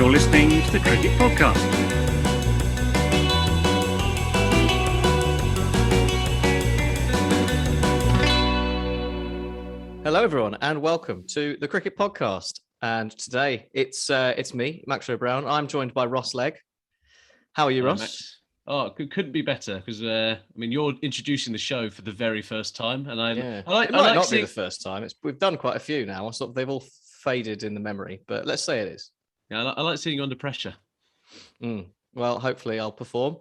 You're listening to the Cricket Podcast. Hello, everyone, and welcome to the Cricket Podcast. And today it's me, Max Brown. I'm joined by Ross Legg. How are you, Ross? Max. Oh, couldn't be better because you're introducing the show for the very first time, and it might not be the first time. We've done quite a few now. They've all faded in the memory, but let's say it is. Yeah, I like seeing you under pressure. Well, hopefully I'll perform.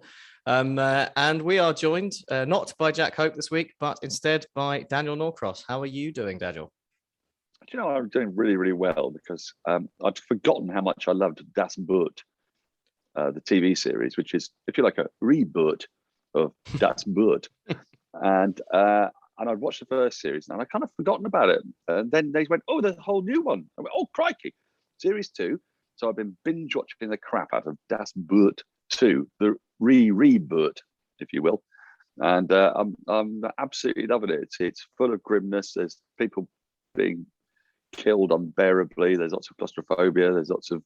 And we are joined not by Jack Hope this week, but instead by Daniel Norcross. How are you doing, Daniel? Do you know, I'm doing really, really well because I'd forgotten how much I loved Das Boot, the TV series, which is, if you like, a reboot of Das Boot. And I'd watched the first series and I'd kind of forgotten about it. And then they went, oh, there's a whole new one. I went, oh, crikey, series 2. So I've been binge watching the crap out of Das Boot 2, the reboot, if you will. And I'm absolutely loving it. It's full of grimness. There's people being killed unbearably. There's lots of claustrophobia. There's lots of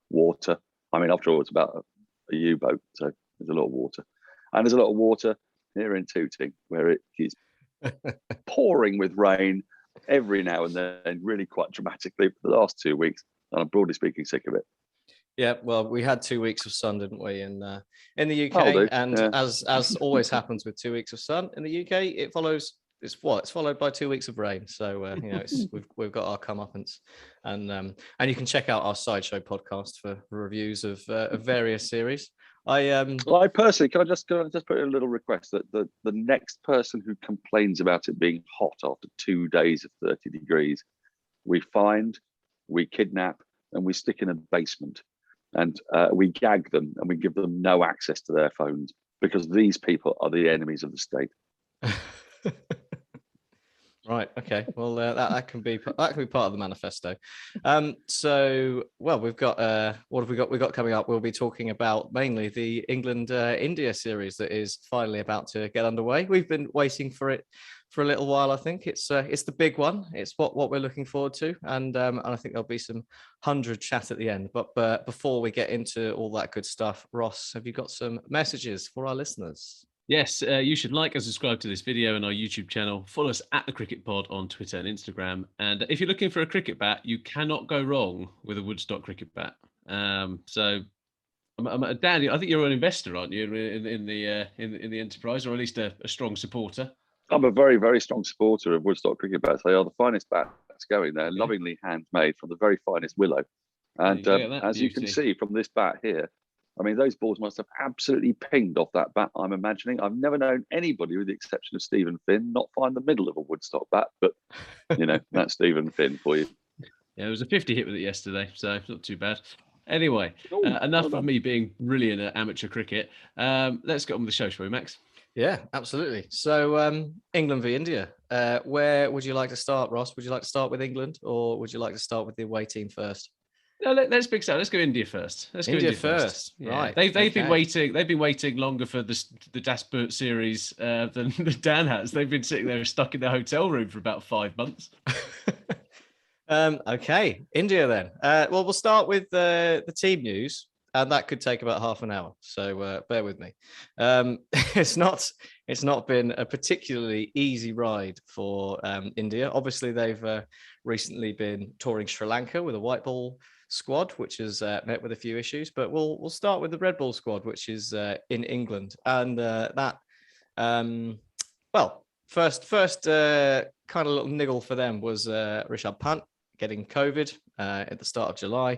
water. I mean, after all, it's about a U-boat, so there's a lot of water. And there's a lot of water here in Tooting, where it is pouring with rain every now and then, really quite dramatically for the last 2 weeks. And I'm broadly speaking sick of it. Yeah, well, we had 2 weeks of sun, didn't we, in the UK? And as always happens with 2 weeks of sun in the UK, it's followed by 2 weeks of rain. So we've got our comeuppance, and you can check out our Sideshow podcast for reviews of various series. I personally can I just put in a little request that the next person who complains about it being hot after 2 days of 30 degrees, we find, we kidnap, and we stick in a basement, and we gag them, and we give them no access to their phones, because these people are the enemies of the state. Right. Okay. Well, that can be part of the manifesto. So we've got what have we got? We've got coming up. We'll be talking about mainly the England India series that is finally about to get underway. We've been waiting for it for a little while. I think it's the big one. It's what we're looking forward to, and I think there'll be some 100 chat at the end. But before we get into all that good stuff, Ross, have you got some messages for our listeners? Yes, you should like and subscribe to this video on our YouTube channel. Follow us at the Cricket Pod on Twitter and Instagram. And if you're looking for a cricket bat, you cannot go wrong with a Woodstock cricket bat. So, Dan, I think you're an investor, aren't you, in the enterprise, or at least a strong supporter? I'm a very, very strong supporter of Woodstock cricket bats. They are the finest bats going there, lovingly handmade from the very finest willow. And as you can see from this bat here, I mean, those balls must have absolutely pinged off that bat, I'm imagining. I've never known anybody, with the exception of Stephen Finn, not find the middle of a Woodstock bat. But, that's Stephen Finn for you. Yeah, it was a 50 hit with it yesterday, so not too bad. Anyway, enough of me being brilliant at amateur cricket. Let's get on with the show, shall we, Max? Yeah, absolutely. So England v India. Where would you like to start, Ross? Would you like to start with England, or would you like to start with the away team first? No, let's pick so. Let's go India first. India first. Yeah. Right. They've been waiting. They've been waiting longer for the Das Boot series than Dan has. They've been sitting there stuck in their hotel room for about 5 months. Okay, India then. Well, we'll start with the team news, and that could take about half an hour. So bear with me. It's not been a particularly easy ride for India. Obviously, they've recently been touring Sri Lanka with a white ball squad, which has met with a few issues. But we'll start with the red ball squad, which is in England, and first kind of little niggle for them was Rishabh Pant getting COVID at the start of July.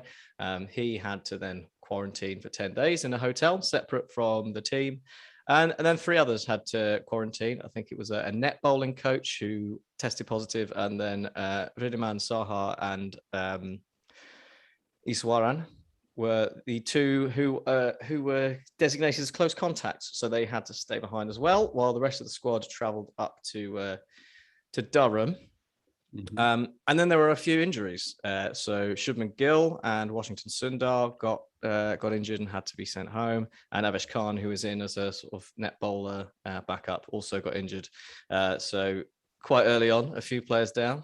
He had to then quarantine for 10 days in a hotel separate from the team. And then 3 others had to quarantine. I think it was a net bowling coach who tested positive, and then Riddhiman Saha and Iswaran were the 2 who were designated as close contacts. So they had to stay behind as well, while the rest of the squad travelled up to Durham. Mm-hmm. And then there were a few injuries. So Shubman Gill and Washington Sundar got injured and had to be sent home. And Avesh Khan, who was in as a sort of net bowler backup, also got injured. So quite early on, a few players down.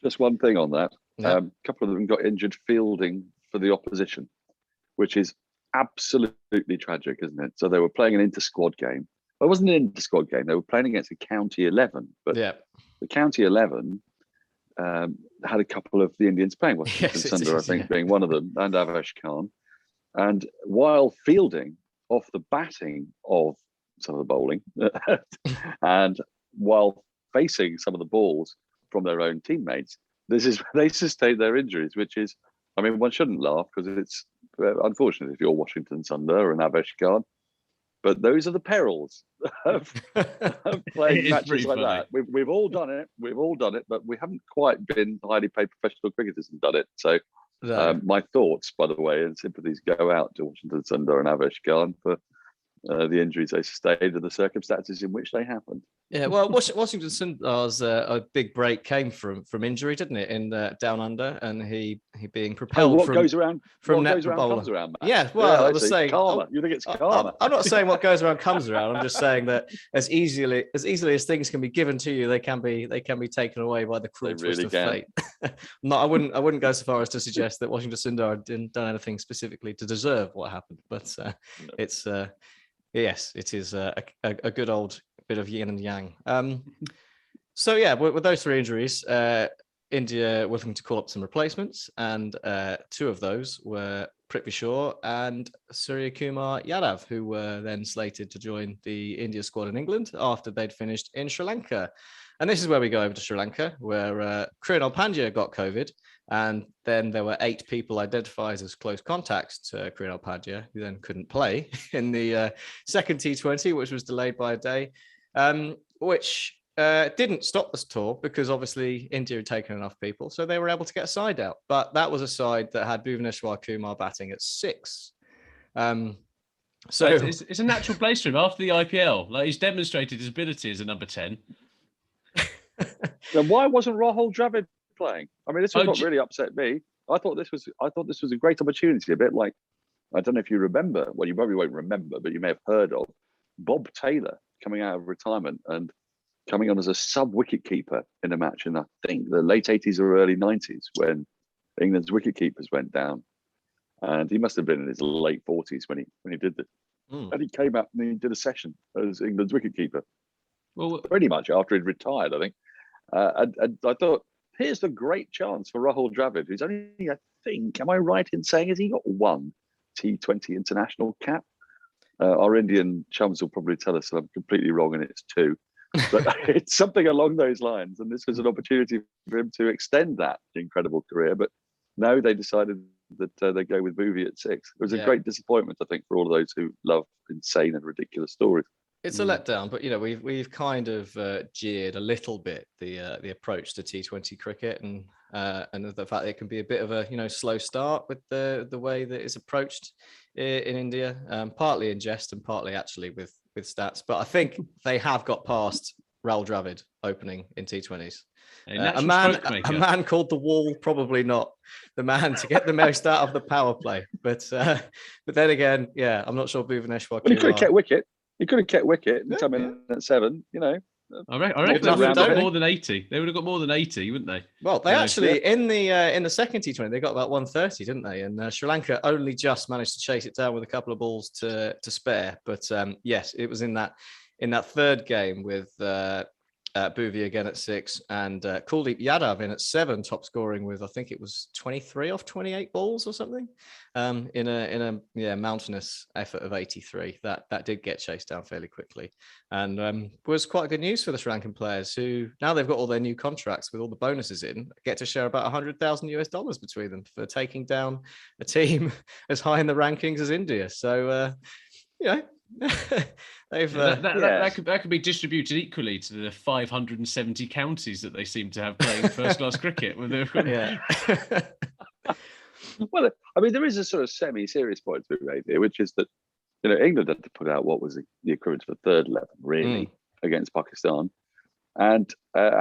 Just one thing on that. A couple of them got injured fielding for the opposition, which is absolutely tragic, isn't it? So they were playing an inter-squad game. Well, it wasn't an inter-squad game. They were playing against a county 11, but Yeah. the county 11 had a couple of the Indians playing. Washington Sundar, I think, being one of them, and Avesh Khan. And while fielding off the batting of some of the bowling, and while facing some of the balls from their own teammates, they sustained their injuries, which is, I mean, one shouldn't laugh because it's unfortunate if you're Washington Sundar and Avesh Khan, but those are the perils of playing matches like that. We've all done it. We've all done it, but we haven't quite been highly paid professional cricketers and done it. So my thoughts, by the way, and sympathies go out to Washington Sundar and Avesh Khan for the injuries they sustained and the circumstances in which they happened. Yeah, well, Washington Sundar's a big break came from injury, didn't it, in Down Under, and he being propelled what from goes around from what net goes around bowler. comes around, Matt. Yeah, well, I was see. saying Karma. You think it's karma? I'm not saying what goes around comes around. I'm just saying that as easily as things can be given to you, they can be taken away by the cruel twist of fate. No, I wouldn't go so far as to suggest that Washington Sundar didn't done anything specifically to deserve what happened, but it's yes, it is a good old bit of yin and yang. So yeah, with those three injuries, India were looking to call up some replacements, and two of those were Prithvi Shaw and Surya Kumar Yadav, who were then slated to join the India squad in England after they'd finished in Sri Lanka. And this is where we go over to Sri Lanka, where Krunal Pandya got COVID, and then there were 8 people identified as close contacts to Krunal Pandya, who then couldn't play in the second T20, which was delayed by a day, which didn't stop the tour because obviously India had taken enough people, so they were able to get a side out. But that was a side that had Bhuvaneshwar Kumar batting at 6. So it's a natural place for him after the IPL. Like, he's demonstrated his ability as a number 10. Then why wasn't Rahul Dravid playing? I mean, this was what really upset me. I thought this was a great opportunity. A bit like, I don't know if you remember. Well, you probably won't remember, but you may have heard of Bob Taylor coming out of retirement and coming on as a sub-wicket keeper in a match in, I think, the late 80s or early 90s when England's wicket keepers went down. And he must have been in his late 40s when he did this. And he came up and he did a session as England's wicket keeper. Well, pretty much after he'd retired, I think. And I thought, here's the great chance for Rahul Dravid, who's only, I think, am I right in saying, has he got 1 T20 international cap? Our Indian chums will probably tell us that I'm completely wrong and it's 2. But it's something along those lines. And this was an opportunity for him to extend that incredible career. But no, they decided that they go with Bhuvi at 6. It was a great disappointment, I think, for all of those who love insane and ridiculous stories. It's a letdown, but we've kind of jeered a little bit the approach to T20 cricket and the fact that it can be a bit of a slow start with the way that it's approached in India, partly in jest and partly actually with stats. But I think they have got past Rahul Dravid opening in T20s. A man called the Wall, probably not the man to get the most out of the power play. But then again, yeah, I'm not sure Bhuvaneshwar. Well, he could have kept wicket. He could have kept wicket and come in at 7. I reckon they would have got more than 80. They would have got more than 80, wouldn't they? Well, they actually in the second T20 they got about 130, didn't they? And Sri Lanka only just managed to chase it down with a couple of balls to spare. But yes, it was in that third game with Bhuvi again at 6 and Kuldeep Yadav in at 7, top scoring with I think it was 23 off 28 balls or something. In a mountainous effort of 83, that did get chased down fairly quickly, and was quite good news for the Sri Lankan players who now they've got all their new contracts with all the bonuses in, get to share about $100,000 between them for taking down a team as high in the rankings as India. So they've that could be distributed equally to the 570 counties that they seem to have playing first-class cricket. Well, I mean, there is a sort of semi-serious point to be made here, which is that England had to put out what was the equivalent of a third 11 really against Pakistan, and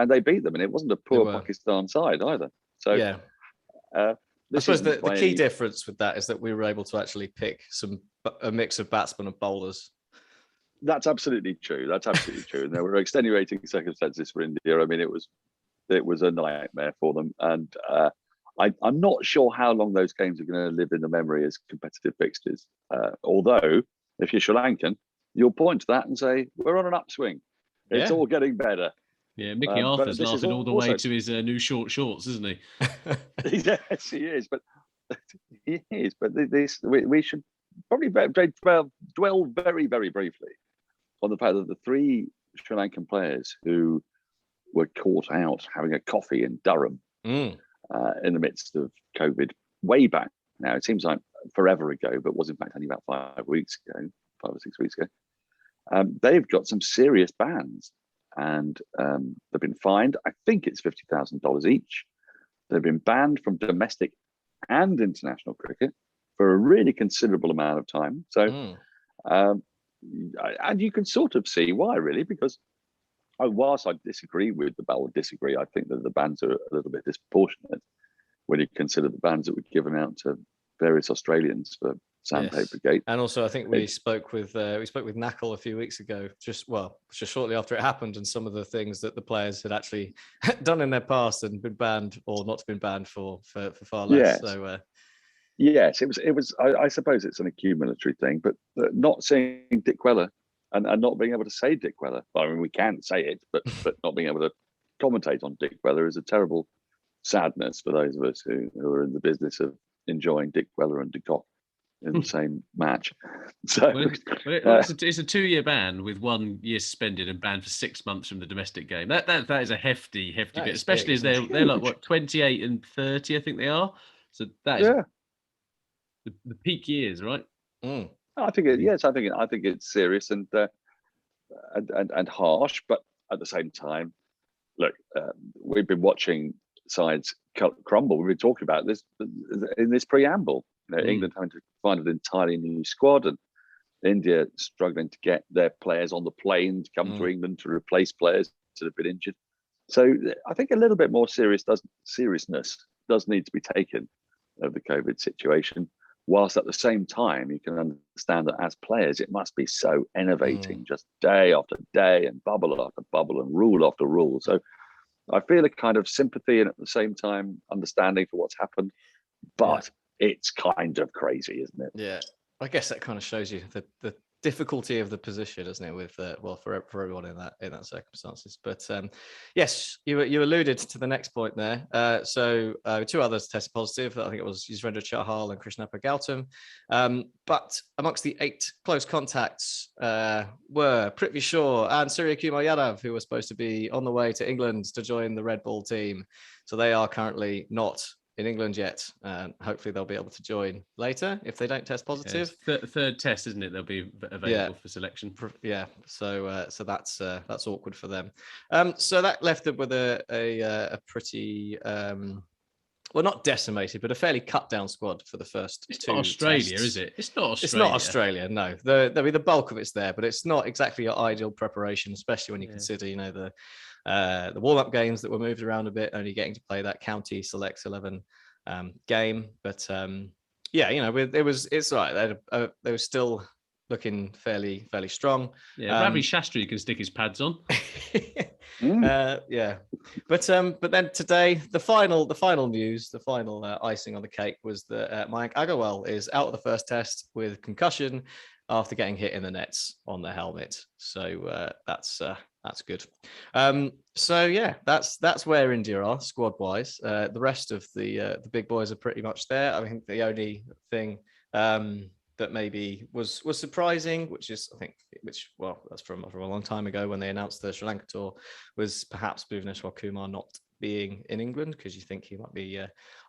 they beat them, and it wasn't a poor Pakistan side either. So yeah. I suppose the key difference with that is that we were able to actually pick a mix of batsmen and bowlers. That's absolutely true. That's absolutely true. And there were extenuating circumstances for India. I mean, it was a nightmare for them. And I'm not sure how long those games are going to live in the memory as competitive fixtures. Although, if you're Sri Lankan, you'll point to that and say, we're on an upswing. It's all getting better. Yeah, Mickey But Arthur's this is laughing all the way also- to his new short shorts, isn't he? Yes, he is. But he is. But we should probably dwell very, very briefly on the fact that the 3 Sri Lankan players who were caught out having a coffee in Durham in the midst of COVID way back now. It seems like forever ago, but was in fact only about 5 weeks ago, 5 or 6 weeks ago. They've got some serious bans, and they've been fined. I think it's $50,000 each. They've been banned from domestic and international cricket for a really considerable amount of time. So, and you can sort of see why, really, because whilst I disagree with I think that the bans are a little bit disproportionate when you consider the bans that were given out to various Australians for Sandpaper Gate. And also, I think we spoke with Knackle a few weeks ago, just shortly after it happened, and some of the things that the players had actually done in their past and been banned or not been banned for far less. Yes. So yes, it was. I suppose it's an accumulatory thing, but not seeing Dick Weller and not being able to say Dick Weller. I mean, we can say it, but not being able to commentate on Dick Weller is a terrible sadness for those of us who are in the business of enjoying Dick Weller and De Kock in the same match. So it's a 2-year ban with 1 year suspended and banned for 6 months from the domestic game. That is a hefty bit, especially as they're like what 28 and 30, I think they are. So that is the peak years, right? I think it's serious and harsh, but at the same time, look, we've been watching sides crumble. We've been talking about this in this preamble. England having to find an entirely new squad, and India struggling to get their players on the plane to come to England to replace players that have been injured. So I think a little bit more seriousness does need to be taken of the COVID situation. Whilst at the same time, you can understand that as players, it must be so enervating, just day after day and bubble after bubble and rule after rule. So I feel a kind of sympathy and at the same time understanding for what's happened, but it's kind of crazy, isn't it? Yeah, I guess that kind of shows you the difficulty of the position, isn't it? With for everyone in that circumstances. But yes, you alluded to the next point there. So 2 others tested positive. I think it was Yuzvendra Chahal and Krishnappa Gautam. But amongst the 8 close contacts were Prithvi Shaw and Surya Kumar Yadav, who were supposed to be on the way to England to join the Red Ball team. So they are currently not in England yet. Hopefully they'll be able to join later if they don't test positive. Third test, isn't it? They'll be available for selection. Yeah. So that's awkward for them. So that left them with a pretty well, not decimated, but a fairly cut down squad for the first 2 It's not Australia, tests. is it? It's not Australia. It's not Australia, no. The bulk of it's there, but it's not exactly your ideal preparation, especially when you consider, the warm-up games that were moved around a bit, only getting to play that county selects 11 game. But it's all right. They were still looking fairly strong. Yeah, Ravi Shastri can stick his pads on. But then today, the final news, the final icing on the cake was that Mayank Agarwal is out of the first test with concussion after getting hit in the nets on the helmet. So that's good. That's where India are squad wise. The rest of the big boys are pretty much there. I think the only thing that maybe was surprising, that's from a long time ago when they announced the Sri Lanka tour, was perhaps Bhuvneshwar Kumar not being in England, because you think he might be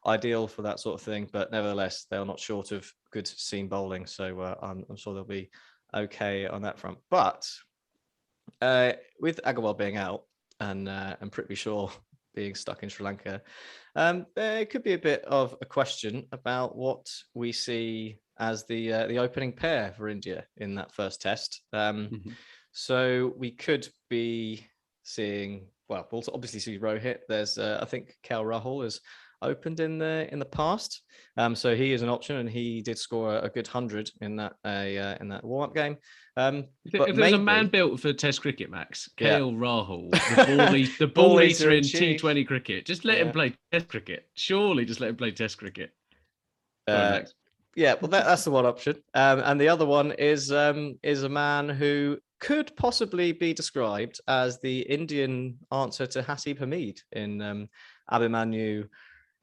ideal for that sort of thing. But nevertheless, they're not short of good seam bowling, so I'm sure they'll be okay on that front. But with Agarwal being out and Prithvi Shaw being stuck in Sri Lanka, there could be a bit of a question about what we see as the opening pair for India in that first test. So we could be seeing, we'll obviously see Rohit. There's I think KL Rahul is opened in the past. So he is an option, and he did score a good 100 in that warm-up game. If there's a man built for Test cricket, Max, Yeah. KL Rahul, the ball Ball eater eater in in chief. T20 cricket, just let him play Test cricket. Surely, just let him play Test cricket. Sorry, Max. Yeah, well, that's the one option. And the other one is a man who could possibly be described as the Indian answer to Hasib Hamid in Abhimanyu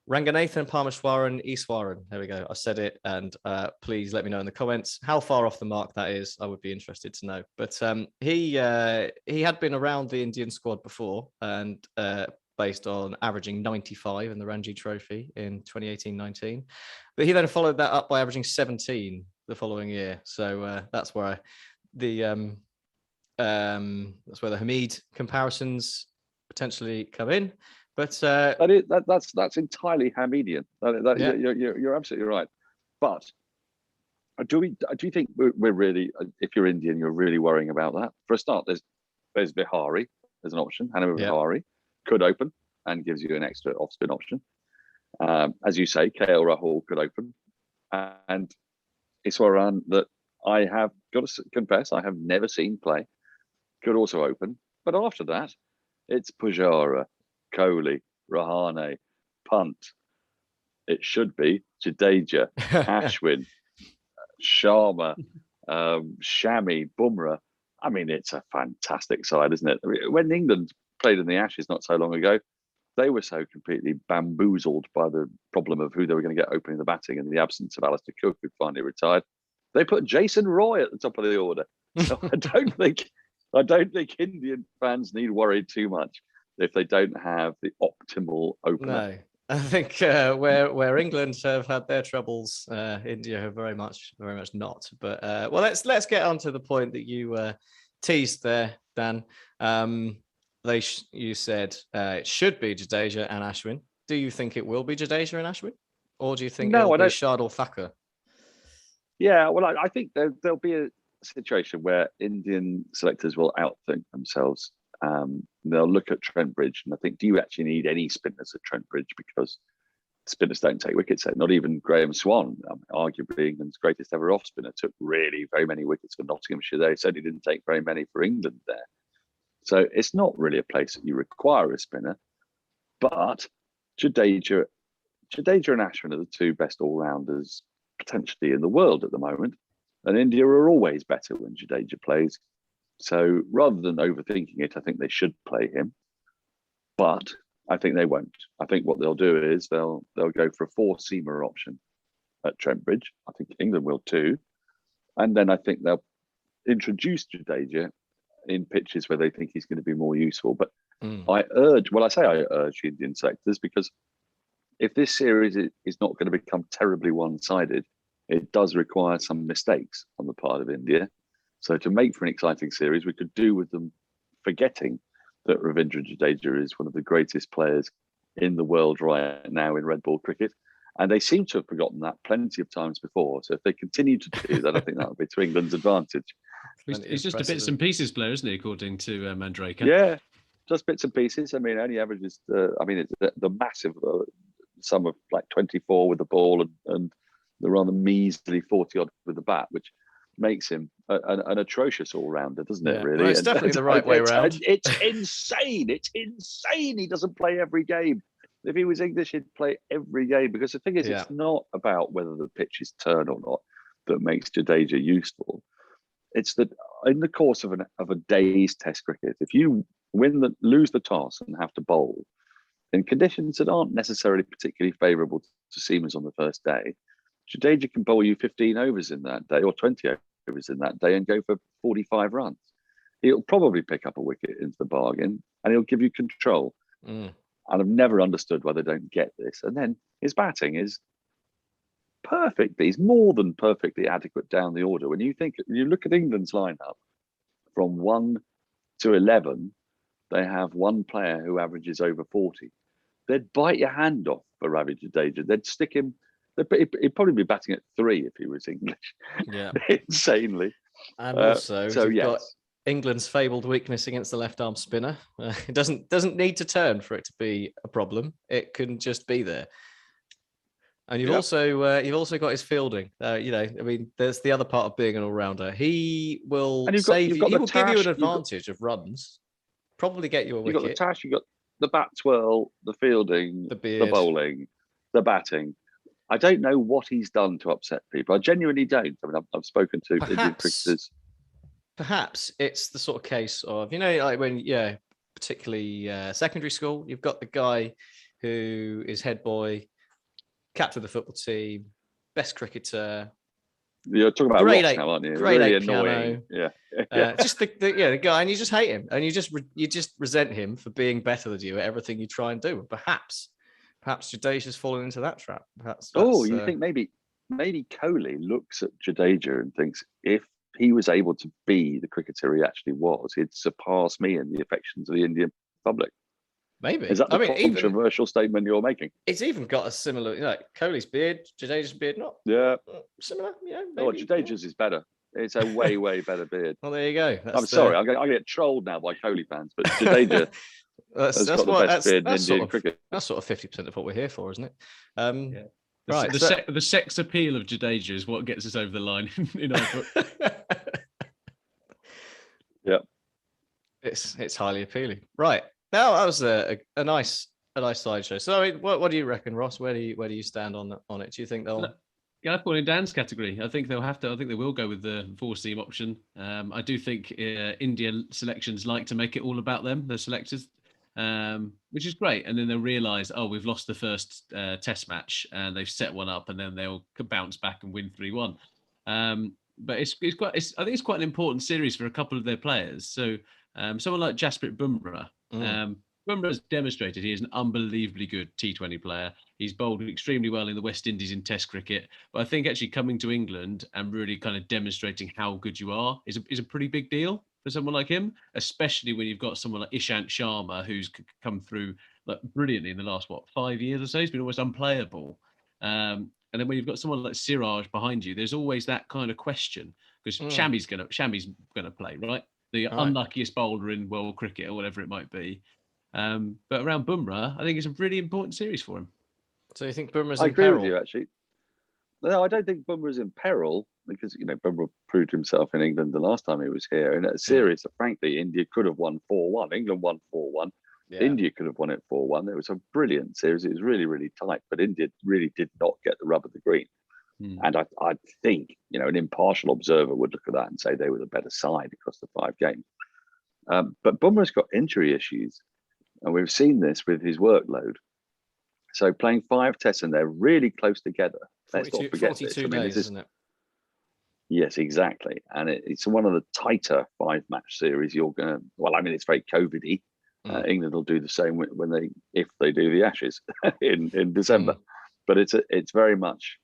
Ranganathan Parmeshwaran Iswaran. There we go. I said it, and please let me know in the comments how far off the mark that is. I would be interested to know. But he had been around the Indian squad before, and based on averaging 95 in the Ranji Trophy in 2018-19. But he then followed that up by averaging 17 the following year. So that's where the Hamid comparisons potentially come in. But that's entirely Hamidian. Yeah. You're absolutely right. But do you think we're really, if you're Indian, you're really worrying about that? For a start, there's Bihari as an option. Hanover Bihari could open and gives you an extra off-spin option. As you say, KL Rahul could open, and Iswaran, that I have got to confess I have never seen play, could also open. But after that, it's Pujara, Kohli, Rahane, Punt. It should be Jadeja, Ashwin, Sharma, Shami, Bumrah. I mean, it's a fantastic side, isn't it? I mean, when England played in the Ashes not so long ago, they were so completely bamboozled by the problem of who they were going to get opening the batting in the absence of Alistair Cook, who finally retired. They put Jason Roy at the top of the order. So I don't think Indian fans need worry too much if they don't have the optimal opener. No, I think where England have had their troubles, India have very much not. But well, let's get on to the point that you teased there, Dan. You said it should be Jadeja and Ashwin. Do you think it will be Jadeja and Ashwin, or do you think it'll be Shardul Thakur? Yeah, well, I think there'll be a situation where Indian selectors will outthink themselves. They'll look at Trent Bridge and I think, do you actually need any spinners at Trent Bridge? Because spinners don't take wickets there. Not even Graham Swan, arguably England's greatest ever off spinner, took really very many wickets for Nottinghamshire. They said he didn't take very many for England there. So it's not really a place that you require a spinner. But Jadeja and Ashwin are the two best all-rounders potentially in the world at the moment. And India are always better when Jadeja plays. So rather than overthinking it, I think they should play him. But I think they won't. I think what they'll do is they'll go for a four-seamer option at Trent Bridge. I think England will too. And then I think they'll introduce Jadeja in pitches where they think he's going to be more useful. But I urge Indian selectors, because if this series is not going to become terribly one-sided, it does require some mistakes on the part of India. So to make for an exciting series, we could do with them forgetting that Ravindra Jadeja is one of the greatest players in the world right now in red ball cricket. And they seem to have forgotten that plenty of times before. So if they continue to do that, I think that would be to England's advantage. He's just a bits and pieces player, isn't he, according to Mandraker? Yeah, just bits and pieces. I mean, only averages, it's the massive sum of like 24 with the ball and the rather measly 40 odd with the bat, which makes him an atrocious all-rounder, doesn't it, really? Well, it's definitely the right way around. It's insane. It's insane. He doesn't play every game. If he was English, he'd play every game, because the thing is, it's not about whether the pitch is turned or not that makes Jadeja useful. It's that in the course of a day's Test cricket, if you lose the toss and have to bowl in conditions that aren't necessarily particularly favourable to seamers on the first day, Jadeja can bowl you 15 overs in that day or 20 overs in that day and go for 45 runs. He'll probably pick up a wicket into the bargain and he'll give you control. And I've never understood why they don't get this. And then his batting is perfect. He's more than perfectly adequate down the order. When you look at England's lineup from 1 to 11, they have one player who averages over 40. They'd bite your hand off for Ravi Jadeja. They'd stick him. He'd probably be batting at 3 if he was English. Yeah, insanely. And also, got England's fabled weakness against the left-arm spinner. It doesn't need to turn for it to be a problem. It can just be there. And you've also got his fielding. I mean, there's the other part of being an all-rounder. He will And save you. He will give you an you've got- advantage of runs. Probably get you a You've got the wicket. tash, you've got the bat twirl, the fielding, The the beard. bowling, the batting. I don't know what he's done to upset people. I genuinely don't. I mean, I've spoken to Indian cricketers. Perhaps it's the sort of case of, like when, particularly secondary school, you've got the guy who is head boy, captain of the football team, best cricketer. You're talking about Grade Ross eight- now, aren't you? grade Really eight annoying. piano. Yeah. Just the guy, and you just hate him, and you just resent him for being better than you at everything you try and do. Perhaps Jadeja's fallen into that trap. Perhaps. You think maybe Kohli looks at Jadeja and thinks, if he was able to be the cricketer he actually was, he'd surpass me in the affections of the Indian public. Maybe. Is that the controversial statement you're making? It's even got a similar, Kohli's beard, Jadeja's beard, not similar. Maybe. Jadeja's is better. It's a way, way better beard. Well, there you go. I'm sorry, I get trolled now by Kohli fans, but Jadeja has got the best beard in Indian cricket. That's sort of 50% of what we're here for, isn't it? Right. The sex appeal of Jadeja is what gets us over the line in our book. Yeah, it's highly appealing. Right. Now that was a nice sideshow. So I mean, what do you reckon, Ross? Where do you stand on it? Do you think they'll? Yeah, I put in Dan's category. I think they'll have to. I think they will go with the four-seam option. I do think Indian selections like to make it all about them, the selectors, which is great. And then they'll realise, we've lost the first Test match, and they've set one up, and then they'll bounce back and win 3-1. But I think it's quite an important series for a couple of their players. So someone like Jasprit Bumrah. Bumrah's demonstrated he is an unbelievably good T20 player. He's bowled extremely well in the West Indies in Test cricket. But I think actually coming to England and really kind of demonstrating how good you are is a pretty big deal for someone like him, especially when you've got someone like Ishant Sharma, who's come through brilliantly in the last 5 years or so. He's been almost unplayable. And then when you've got someone like Siraj behind you, there's always that kind of question, because Shami's gonna play, right? The unluckiest bowler in world cricket or whatever it might be. But around Bumrah, I think it's a really important series for him. So you think Bumrah's I in agree peril? with you, actually. No, I don't think Bumrah's in peril, because Bumrah proved himself in England the last time he was here in a series that, frankly, India could have won 4-1. England won 4-1. Yeah. India could have won it 4-1. It was a brilliant series. It was really, really tight, but India really did not get the rub of the green. And I think an impartial observer would look at that and say they were the better side across the 5 games. But Bumrah's got injury issues, and we've seen this with his workload. So playing 5 tests, and they're really close together. Let's not forget 42 days, isn't it? Yes, exactly. And it's one of the tighter 5-match series. It's very COVID-y. England will do the same if they do the Ashes in December. But it's very much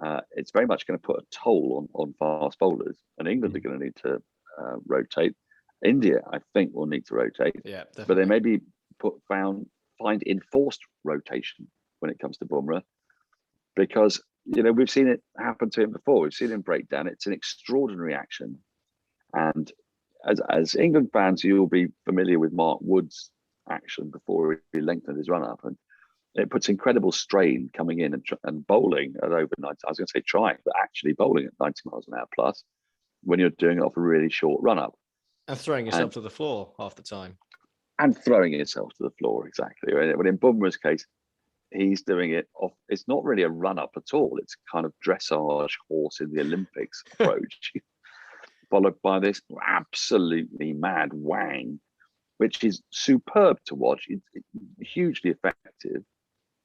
going to put a toll on fast bowlers, and England are going to need to rotate. India, I think, will need to rotate. Yeah, definitely. But they maybe find enforced rotation when it comes to Bumrah, because we've seen it happen to him before. We've seen him break down. It's an extraordinary action, and as England fans, you'll be familiar with Mark Wood's action before he lengthened his run up, and it puts incredible strain coming in and bowling at over 90. I was going to say trying, but actually bowling at 90 miles an hour plus when you're doing it off a really short run up. And throwing yourself to the floor half the time. And throwing yourself to the floor, exactly. But in Bumrah's case, he's doing it off. It's not really a run up at all. It's kind of dressage horse in the Olympics approach, followed by this absolutely mad wang, which is superb to watch. It's hugely effective.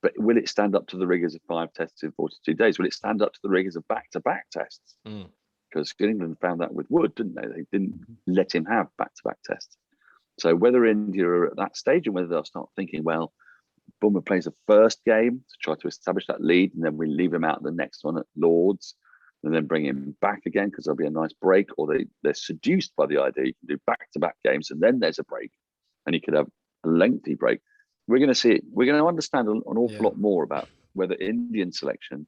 But will it stand up to the rigors of 5 tests in 42 days? Will it stand up to the rigors of back-to-back tests? Because England found that with Wood, didn't they? They didn't let him have back-to-back tests. So whether India are at that stage, and whether they'll start thinking, well, Bumrah plays the first game to try to establish that lead, and then we leave him out the next one at Lords, and then bring him back again because there'll be a nice break, or they're seduced by the idea you can do back-to-back games and then there's a break, and you could have a lengthy break. We're going to see it. We're going to understand an awful lot more about whether Indian selection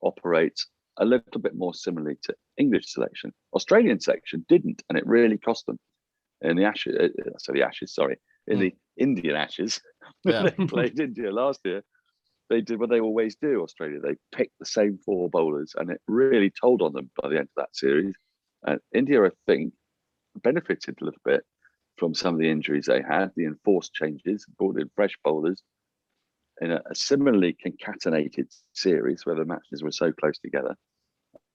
operates a little bit more similarly to English selection. Australian selection didn't, and it really cost them in the Ashes. In the Indian Ashes, they played India last year. they did what they always do, Australia. They picked the same 4 bowlers, and it really told on them by the end of that series. And India, I think, benefited a little bit from some of the injuries they had, the enforced changes, brought in fresh bowlers in a similarly concatenated series where the matches were so close together.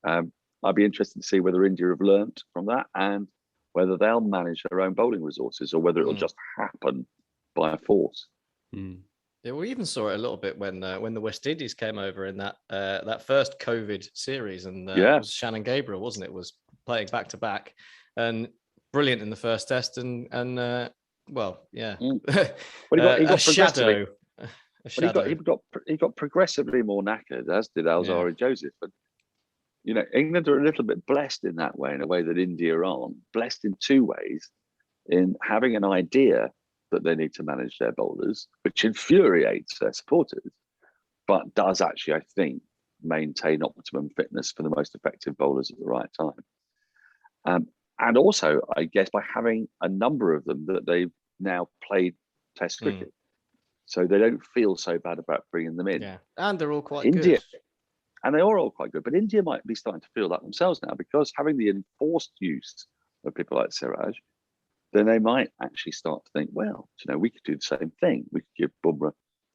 I'd be interested to see whether India have learnt from that and whether they'll manage their own bowling resources or whether it'll just happen by force. Yeah, we even saw it a little bit when the West Indies came over in that first COVID series, and it was Shannon Gabriel, wasn't it? Was playing back to back, and brilliant in the first test, and well, yeah, But he got shadow. He got progressively more knackered, as did Alzari Joseph. And England are a little bit blessed in that way, in a way that India aren't. Blessed in 2 ways: in having an idea that they need to manage their bowlers, which infuriates their supporters, but does actually, I think, maintain optimum fitness for the most effective bowlers at the right time. And also, I guess, by having a number of them that they've now played Test cricket. So they don't feel so bad about bringing them in. Yeah, and they're all quite good. And they are all quite good. But India might be starting to feel that themselves now, because having the enforced use of people like Siraj, then they might actually start to think, well, we could do the same thing. We could give Bumrah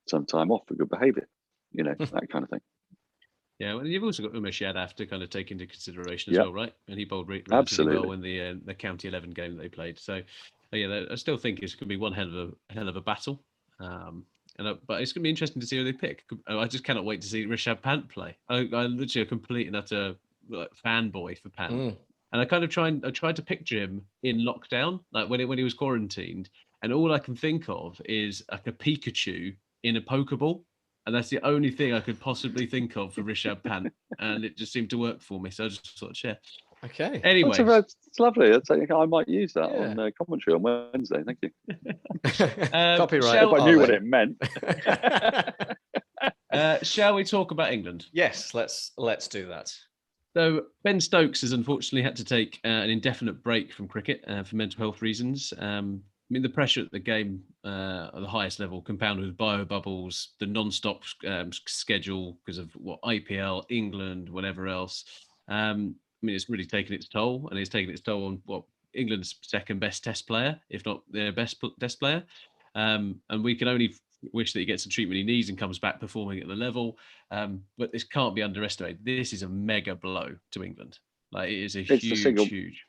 some time off for good behaviour, that kind of thing. Yeah, well, you've also got Umesh Yadav to kind of take into consideration as well, right? And he bowled relatively Absolutely well in the County 11 game that they played. So, yeah, I still think it's going to be one hell of a battle. But it's going to be interesting to see who they pick. I just cannot wait to see Rishabh Pant play. I'm literally a complete and utter fanboy for Pant. And I tried to picture him in lockdown, like when he was quarantined, and all I can think of is like a Pikachu in a Pokeball, and that's the only thing I could possibly think of for Rishabh Pant, and it just seemed to work for me. So I just thought, share. Okay. Anyway, it's lovely. I might use that on commentary on Wednesday. Thank you. Copyright. If I knew what it meant. Shall we talk about England? Yes, let's do that. So Ben Stokes has unfortunately had to take an indefinite break from cricket for mental health reasons. The pressure at the game at the highest level, compounded with bio bubbles, the non-stop schedule because of IPL, England, whatever else. It's really taken its toll, and it's taken its toll on England's second best Test player, if not their best Test player. And we can only wish that he gets the treatment he needs and comes back performing at the level. But this can't be underestimated. This is a mega blow to England. Like, it is huge.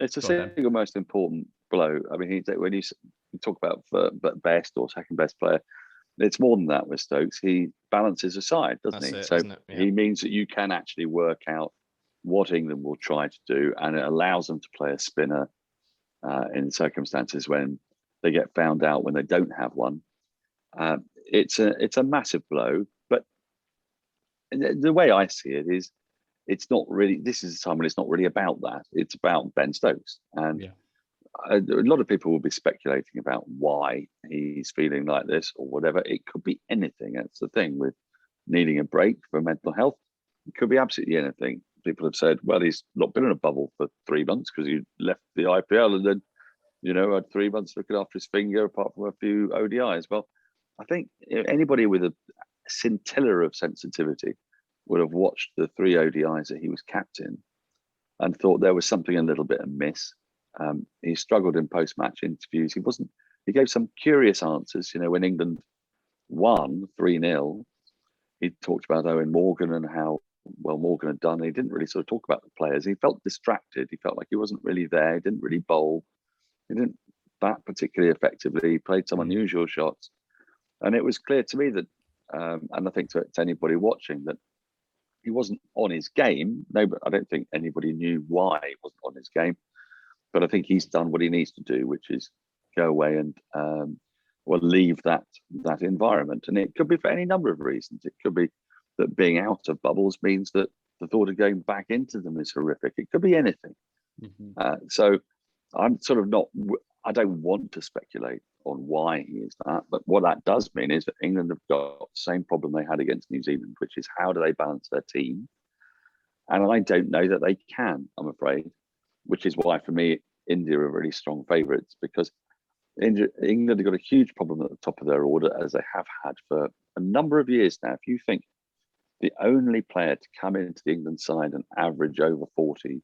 It's the single most important blow. When you talk about best or second best player, it's more than that with Stokes. He balances a side, doesn't he? So he means that you can actually work out what England will try to do, and it allows them to play a spinner in circumstances when they get found out when they don't have one. It's a massive blow, but the way I see it is, it's not really. This is a time when it's not really about that. It's about Ben Stokes, and a lot of people will be speculating about why he's feeling like this or whatever. It could be anything. That's the thing with needing a break for mental health. It could be absolutely anything. People have said, well, he's not been in a bubble for 3 months because he left the IPL and then, had 3 months looking after his finger, apart from a few ODIs. Well, I think anybody with a scintilla of sensitivity would have watched the 3 ODIs that he was captain and thought there was something a little bit amiss. He struggled in post-match interviews. He gave some curious answers. When England won 3-0, he talked about Owen Morgan and how well Morgan had done. He didn't really sort of talk about the players. He felt distracted. He felt like he wasn't really there. He didn't really bowl. He didn't bat particularly effectively. He played some unusual shots. And it was clear to me that, and I think to anybody watching, that he wasn't on his game. No, but I don't think anybody knew why he wasn't on his game. But I think he's done what he needs to do, which is go away and leave that environment. And it could be for any number of reasons. It could be that being out of bubbles means that the thought of going back into them is horrific. It could be anything. So I'm sort of I don't want to speculate on why he is that. But what that does mean is that England have got the same problem they had against New Zealand, which is how do they balance their team? And I don't know that they can, I'm afraid, which is why, for me, India are really strong favourites, because England have got a huge problem at the top of their order, as they have had for a number of years now. If you think the only player to come into the England side and average over 40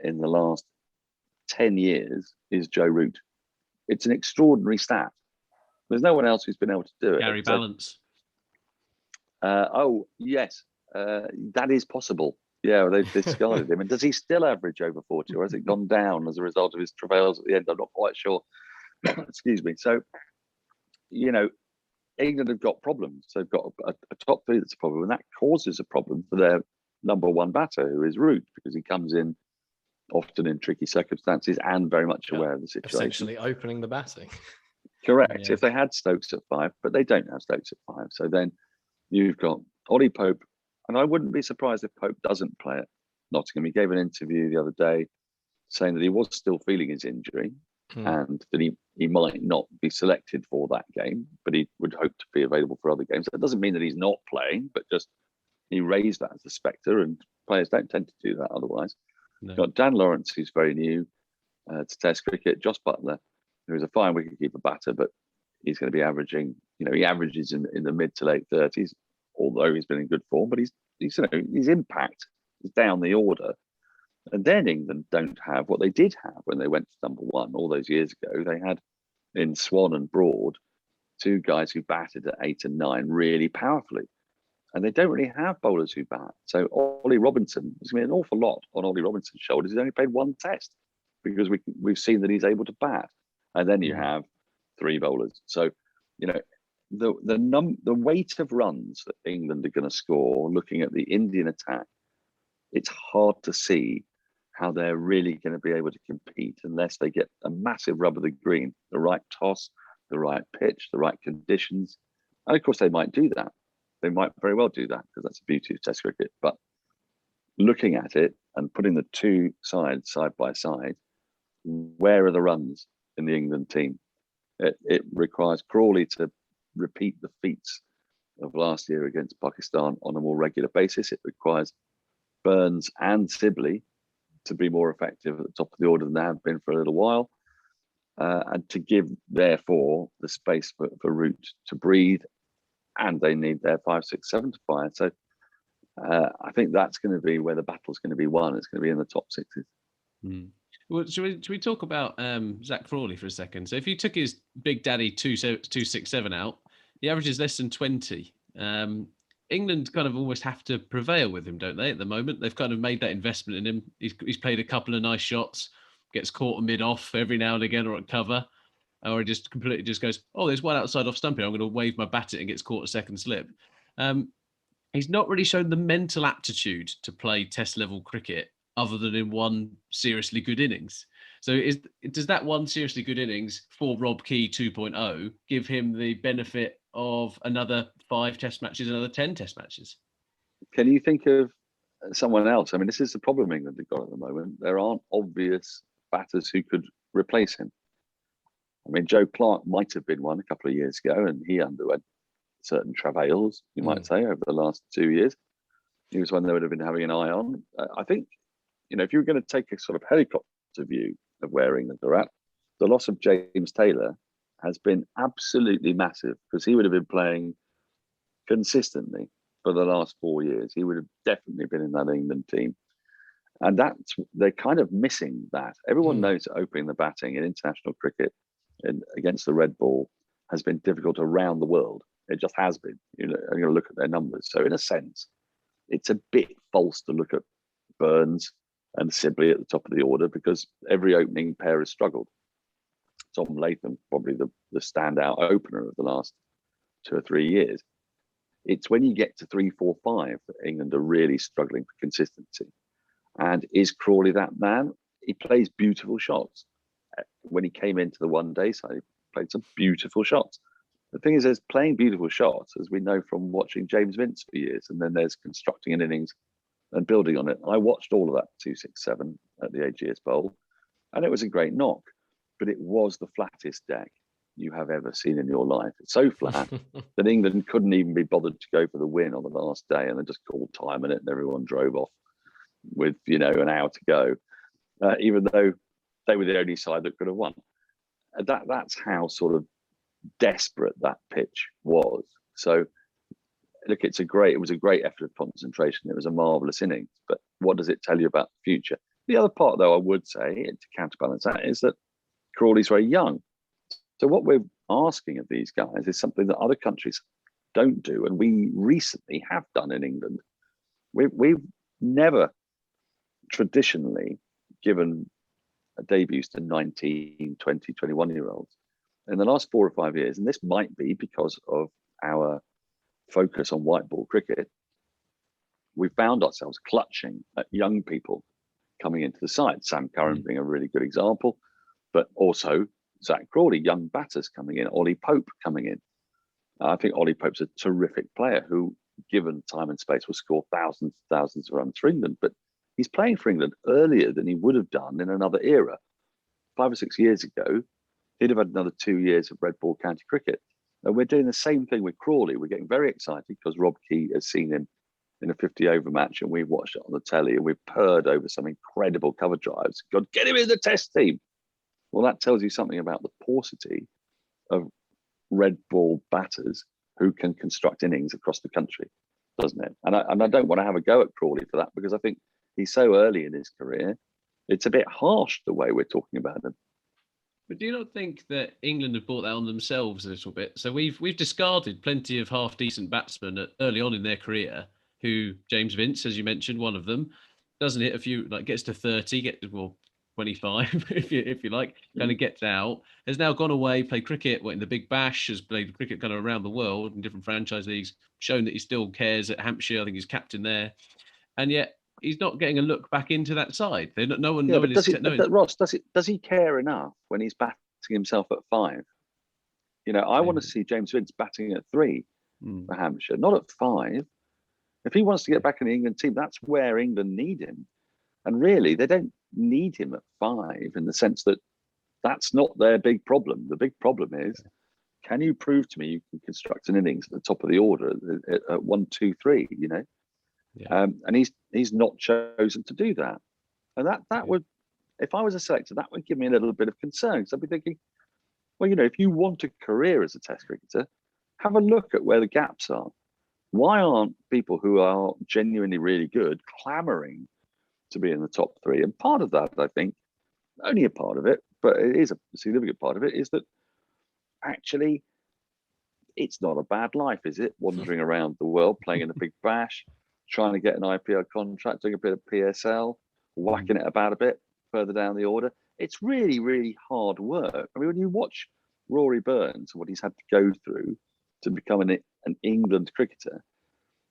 in the last 10 years is Joe Root. It's an extraordinary stat. There's no one else who's been able to do it. Gary Balance. Oh, yes, that is possible. Yeah, they've discarded him. And does he still average over 40, or has it gone down as a result of his travails at the end? I'm not quite sure. Excuse me. So, England have got problems. They've got a top three that's a problem, and that causes a problem for their number one batter, who is Root, because he comes in often in tricky circumstances and very much aware of the situation. Essentially opening the batting. Correct. Yeah. If they had Stokes at 5, but they don't have Stokes at 5. So then you've got Ollie Pope, and I wouldn't be surprised if Pope doesn't play at Nottingham. He gave an interview the other day saying that he was still feeling his injury and that he might not be selected for that game, but he would hope to be available for other games. That doesn't mean that he's not playing, but just he raised that as a spectre, and players don't tend to do that otherwise. No. You've got Dan Lawrence, who's very new to Test cricket. Josh Buttler, who is a fine wicketkeeper batter, but he's going to be averaging, he averages in the mid to late 30s, although he's been in good form, but his impact is down the order. And then England don't have what they did have when they went to number one all those years ago. They had in Swan and Broad 2 guys who batted at 8 and 9 really powerfully. And they don't really have bowlers who bat. So Ollie Robinson, there's going to be an awful lot on Ollie Robinson's shoulders. He's only played 1 test because we've seen that he's able to bat. And then you have 3 bowlers. So, the weight of runs that England are going to score, looking at the Indian attack, it's hard to see how they're really going to be able to compete unless they get a massive rub of the green, the right toss, the right pitch, the right conditions. And of course, they might do that. They might very well do that, because that's the beauty of Test cricket. But looking at it and putting the 2 sides side by side, where are the runs in the England team? It requires Crawley to repeat the feats of last year against Pakistan on a more regular basis. It requires Burns and Sibley to be more effective at the top of the order than they have been for a little while, and to give, therefore, the space for Root to breathe. And they need their 5, 6, 7 to fire. So I think that's going to be where the battle's going to be won. It's going to be in the top 6s. Well, should we talk about Zach Crawley for a second? So if you took his big daddy 267 out, he averages less than 20. England kind of almost have to prevail with him, don't they? At the moment, they've kind of made that investment in him. He's played a couple of nice shots, gets caught mid off every now and again or at cover, or he just completely just goes, oh, there's one outside off stump here, I'm going to wave my bat at and gets caught a second slip. He's not really shown the mental aptitude to play Test level cricket other than in one seriously good innings. So does that one seriously good innings for Rob Key 2.0 give him the benefit of another 5 Test matches, another 10 Test matches? Can you think of someone else? I mean, this is the problem England have got at the moment. There aren't obvious batters who could replace him. I mean, Joe Clark might have been one a couple of years ago, and he underwent certain travails, you might say, over the last 2 years. He was one they would have been having an eye on. I think, if you were going to take a sort of helicopter view of where England are at, the loss of James Taylor has been absolutely massive, because he would have been playing consistently for the last 4 years. He would have definitely been in that England team. And they're kind of missing that. Everyone knows that opening the batting in international cricket against the red ball has been difficult around the world. It just has been. I'm going to look at their numbers. So in a sense, it's a bit false to look at Burns and Sibley at the top of the order, because every opening pair has struggled. Tom Latham, probably the standout opener of the last 2 or 3 years. It's when you get to 3, 4, 5 that England are really struggling for consistency. And is Crawley that man? He plays beautiful shots. When he came into the one day side, he played some beautiful shots. The thing is, there's playing beautiful shots, as we know from watching James Vince for years, and then there's constructing an innings and building on it. I watched all of that 267 at the AGS Bowl, and it was a great knock, but it was the flattest deck you have ever seen in your life. It's so flat that England couldn't even be bothered to go for the win on the last day, and they just called time on it, and everyone drove off with an hour to go, even though they were the only side that could have won. That's how sort of desperate that pitch was. So look, it was a great effort of concentration. It was a marvelous innings. But what does it tell you about the future? The other part, though, I would say, to counterbalance that, is that Crawley's very young. So what we're asking of these guys is something that other countries don't do, and we recently have done in England. We've never traditionally given debuts to 19, 20, 21-year-olds. In the last 4 or 5 years, and this might be because of our focus on white ball cricket, we found ourselves clutching at young people coming into the side. Sam Curran being a really good example, but also Zach Crawley, young batters coming in, Ollie Pope coming in. I think Ollie Pope's a terrific player who, given time and space, will score thousands of runs for England, but he's playing for England earlier than he would have done in another era. 5 or 6 years ago, he'd have had another 2 years of red ball county cricket. And we're doing the same thing with Crawley. We're getting very excited because Rob Key has seen him in a 50-over match, and we've watched it on the telly, and we've purred over some incredible cover drives. God, get him in the test team. Well, that tells you something about the paucity of red ball batters who can construct innings across the country, doesn't it? And I don't want to have a go at Crawley for that, because I think he's so early in his career. It's a bit harsh the way we're talking about him. But do you not think that England have brought that on themselves a little bit? So we've discarded plenty of half-decent batsmen early on in their career, who James Vince, as you mentioned, one of them, doesn't hit a few, like gets to 30, 25, if you like, kind of gets out, has now gone away, played cricket in the Big Bash, has played cricket kind of around the world in different franchise leagues, shown that he still cares at Hampshire. I think he's captain there. And yet he's not getting a look back into that side. No one. Yeah, but Ross, does he care enough when he's batting himself at 5? You know, I want to see James Vince batting at 3 for Hampshire, not at 5. If he wants to get back in the England team, that's where England need him. And really, they don't need him at 5 in the sense that that's not their big problem. The big problem is, can you prove to me you can construct an innings at the top of the order at 1, 2, 3? You know. Yeah. And he's not chosen to do that, and that would, if I was a selector, that would give me a little bit of concern. So I'd be thinking, well, you know, if you want a career as a Test cricketer, have a look at where the gaps are. Why aren't people who are genuinely really good clamoring to be in the top 3? And part of that, I think, only a part of it, but it is a significant part of it, is that actually it's not a bad life, is it? Wandering around the world, playing in the Big Bash, trying to get an IPL contract, doing a bit of PSL, whacking it about a bit further down the order. It's really, really hard work. I mean, when you watch Rory Burns, what he's had to go through to become an England cricketer,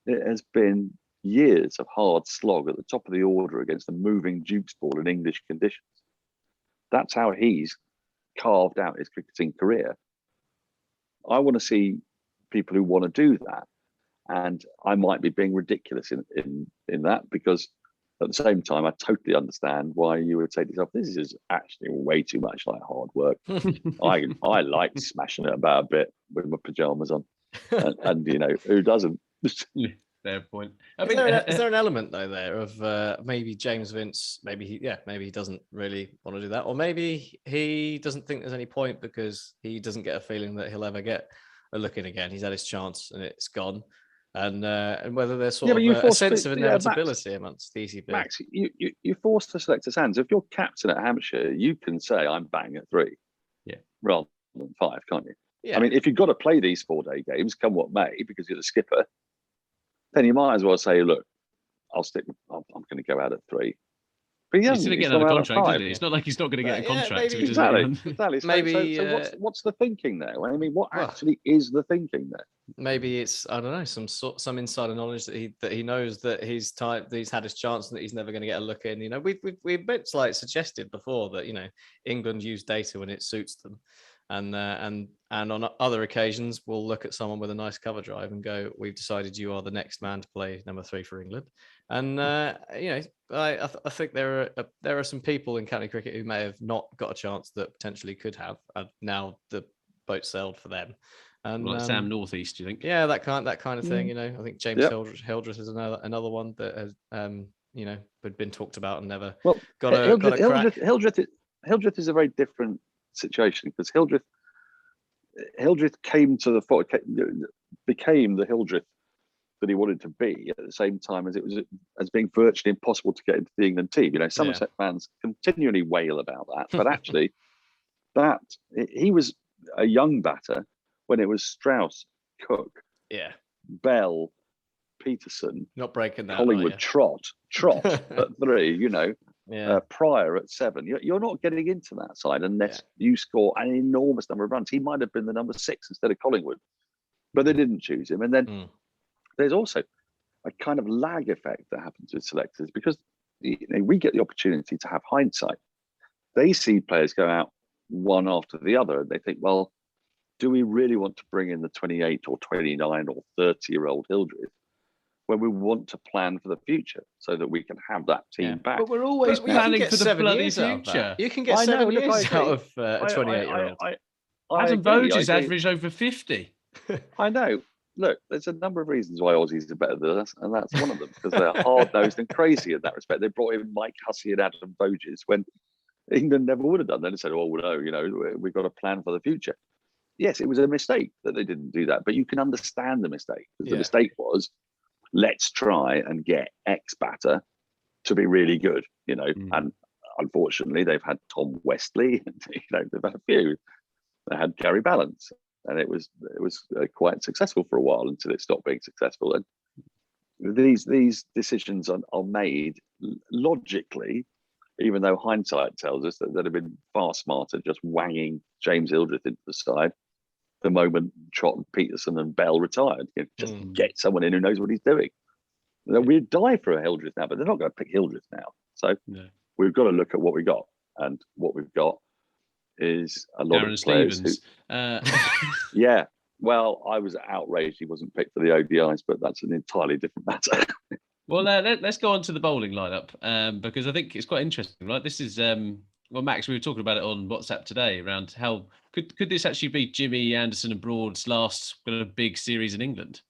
it has been years of hard slog at the top of the order against a moving Duke's ball in English conditions. That's how he's carved out his cricketing career. I want to see people who want to do that. And I might be being ridiculous in that, because at the same time, I totally understand why you would say to yourself, this is actually way too much like hard work. I like smashing it about a bit with my pajamas on. And you know, who doesn't? Fair point. Is there an element though there of maybe James Vince, maybe he doesn't really want to do that, or maybe he doesn't think there's any point because he doesn't get a feeling that he'll ever get a look in again. He's had his chance and it's gone. And whether there's sort of a sense of inevitability amongst the ECB. Max, you force the selector's hands. If you're captain at Hampshire, you can say I'm batting at 3, rather than 5, can't you? Yeah. I mean, if you've got to play these 4-day games, come what may, because you're the skipper, then you might as well say, look, I'm going to go out at 3. But he's still getting another contract, isn't he? It's not like he's not going to get a contract. Exactly. Maybe. So what's the thinking there? I mean, what actually is the thinking there? Maybe it's, I don't know, some insider knowledge that he knows that he's had his chance and that he's never going to get a look in. You know, we've bits like suggested before that, you know, England use data when it suits them, and on other occasions we'll look at someone with a nice cover drive and go, we've decided you are the next man to play number 3 for England. And you know, I think there are some people in county cricket who may have not got a chance that potentially could have, and now the boat sailed for them. And like Sam Northeast, do you think? Yeah, that kind of thing. You know, I think James Hildreth is another one that has you know, had been talked about and never got a crack. Hildreth is a very different situation because Hildreth came to became the Hildreth that he wanted to be at the same time as being virtually impossible to get into the England team. Somerset fans continually wail about that, but actually, he was a young batter when it was Strauss, Cook, Bell, Peterson, not breaking that. Collingwood, Trott at 3. Pryor at 7. You're not getting into that side unless you score an enormous number of runs. He might have been the number 6 instead of Collingwood, but they didn't choose him. And then there's also a kind of lag effect that happens with selectors because we get the opportunity to have hindsight. They see players go out one after the other, and they think, well, do we really want to bring in the 28 or 29 or 30-year-old Hildreth when we want to plan for the future so that we can have that team back? But we're always planning for the bloody future. future. You can get 7 years out of a 28-year-old. Adam Voges averaged over 50. I know. Look, there's a number of reasons why Aussies are better than us, and that's one of them, because they're hard-nosed and crazy in that respect. They brought in Mike Hussey and Adam Voges when England never would have done that. They said, oh, no, we've got a plan for the future. Yes, it was a mistake that they didn't do that, but you can understand the mistake. Because the mistake was, let's try and get X batter to be really good, and unfortunately they've had Tom Westley, and they've had a few. They had Gary Balance, and it was quite successful for a while until it stopped being successful. And these decisions are made logically, even though hindsight tells us that they'd have been far smarter just wanging James Hildreth into the side the moment Trott and Peterson and Bell retired. Just get someone in who knows what he's doing. We'd die for a Hildreth now, but they're not going to pick Hildreth now. So we've got to look at what we got, and what we've got is a lot Darren of players Stevens. yeah. Well, I was outraged he wasn't picked for the ODIs, but that's an entirely different matter. Well, let's go on to the bowling lineup because I think it's quite interesting, right? This is Max, we were talking about it on WhatsApp today around how could this actually be Jimmy, Anderson, and Broad's last kind of big series in England?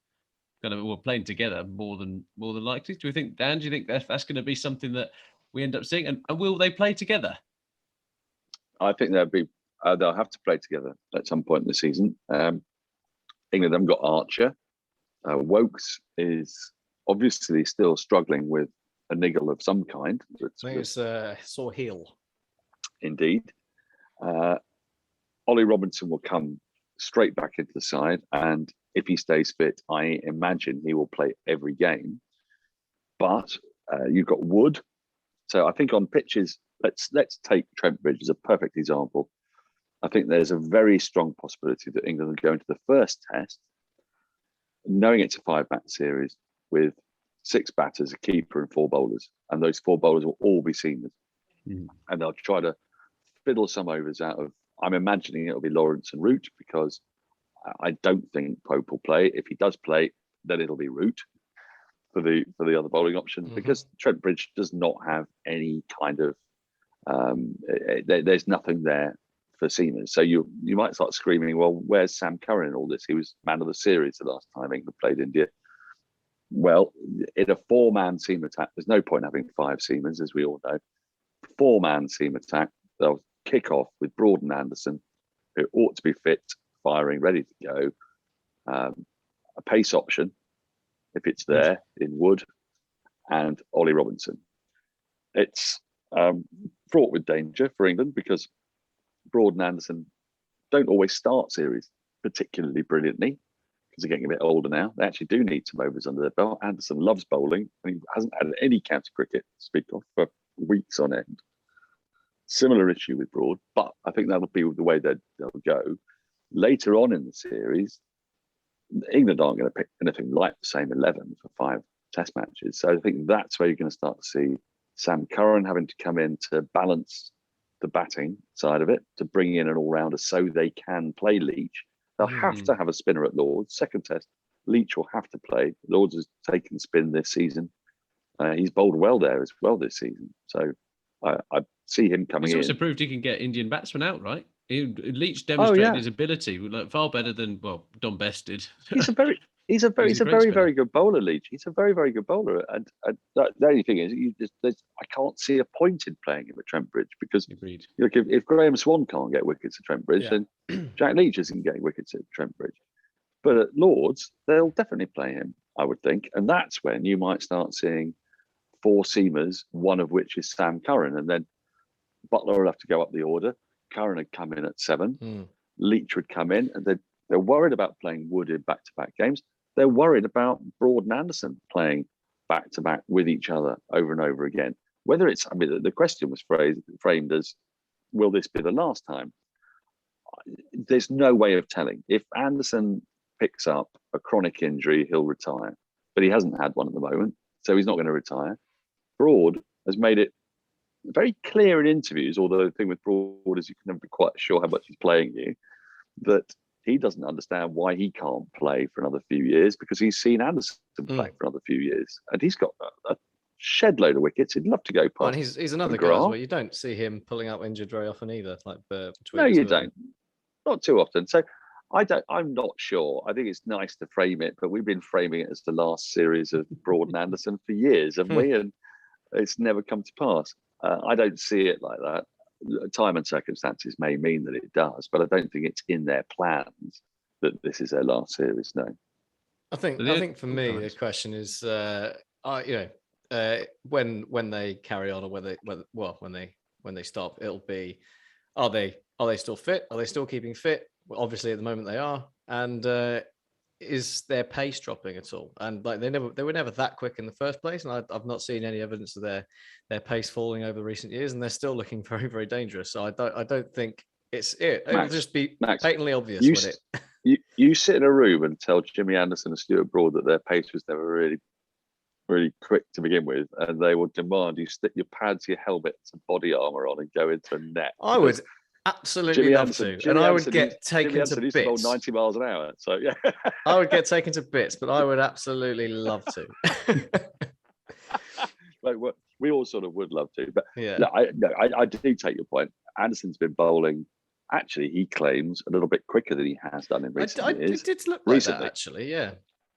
Kind of playing together more than likely. Do you think, Dan? Do you think that's going to be something that we end up seeing? And will they play together? I think they'll have to play together at some point in the season. England haven't got Archer. Wokes is obviously still struggling with a niggle of some kind. I think it's sore heel. Indeed. Ollie Robinson will come straight back into the side, and if he stays fit, I imagine he will play every game. But you've got Wood. So I think on pitches, let's take Trent Bridge as a perfect example. I think there's a very strong possibility that England will go into the first test, knowing it's a 5-match series with 6 batters, a keeper, and 4 bowlers, and those 4 bowlers will all be seamers, and they'll try to fiddle some overs out of. I'm imagining it'll be Lawrence and Root, because I don't think Pope will play. If he does play, then it'll be Root for the other bowling option, because Trent Bridge does not have any kind of there's nothing there for seamers. So you might start screaming, well, where's Sam Curran in all this? He was man of the series the last time England played India. Well, in a 4-man seam attack, there's no point having 5 seamers, as we all know. 4-man seam attack, they'll kick off with Broad and Anderson, who ought to be fit, firing, ready to go. A pace option, if it's there, in Wood, and Ollie Robinson. It's fraught with danger for England because Broad and Anderson don't always start series particularly brilliantly, because they're getting a bit older now. They actually do need some overs under their belt. Anderson loves bowling, and he hasn't had any county cricket to speak of for weeks on end. Similar issue with Broad, but I think that'll be the way they'll go. Later on in the series, England aren't going to pick anything like the same 11 for 5 test matches. So I think that's where you're going to start to see Sam Curran having to come in to balance the batting side of it, to bring in an all-rounder so they can play Leach. They'll have to have a spinner at Lord's. Second test, Leach will have to play. Lord's has taken spin this season. He's bowled well there as well this season. So I see him coming in. He's also proved he can get Indian batsmen out, right? Leach demonstrated his ability, like far better than Don Best did. He's a He's a great very, spinner. very good bowler, Leach. He's a very, very good bowler. And the only thing is, I can't see a point in playing him at Trent Bridge because Agreed. look, if Graham Swan can't get wickets at Trent Bridge, Yeah. then Jack Leach isn't getting wickets at Trent Bridge. But at Lords, they'll definitely play him, I would think. And that's when you might start seeing 4 seamers, one of which is Sam Curran. And then Butler will have to go up the order. Curran would come in at 7. Leach would come in. And they're worried about playing Wood in back-to-back games. They're worried about Broad and Anderson playing back-to-back with each other over and over again. Whether it's, I mean, the question was framed as, will this be the last time? There's no way of telling. If Anderson picks up a chronic injury, he'll retire. But he hasn't had one at the moment, so he's not going to retire. Broad has made it very clear in interviews, although the thing with Broad is you can never be quite sure how much he's playing you, that he doesn't understand why he can't play for another few years because he's seen Anderson play for another few years. And he's got a shed load of wickets. He'd love to go past. Well, and he's another guy as well. You don't see him pulling up injured very often either. Like between no, you don't. Not too often. So I'm not sure. I think it's nice to frame it, but we've been framing it as the last series of Broad and Anderson for years, haven't we? And it's never come to pass. I don't see it like that. Time and circumstances may mean that it does, but I don't think it's in their plans that this is their last series. No. I think for me the question is, when they carry on or when they stop, it'll be, are they still fit? Are they still keeping fit? Well, obviously at the moment they are, and is their pace dropping at all? And like they were never that quick in the first place, and I've not seen any evidence of their pace falling over recent years, and they're still looking very, very dangerous. So I don't think it'll just be patently obvious you sit in a room and tell Jimmy Anderson and Stuart Broad that their pace was never really, really quick to begin with, and they will demand you stick your pads, your helmets, and body armor on and go into a net. I would absolutely love to, and I would get taken to bits. To 90 miles an hour, so yeah. I would get taken to bits, but I would absolutely love to. Like, we all sort of would love to, but yeah, I do take your point. Anderson's been bowling. Actually, he claims a little bit quicker than he has done in recent years. It did look like that, actually, yeah.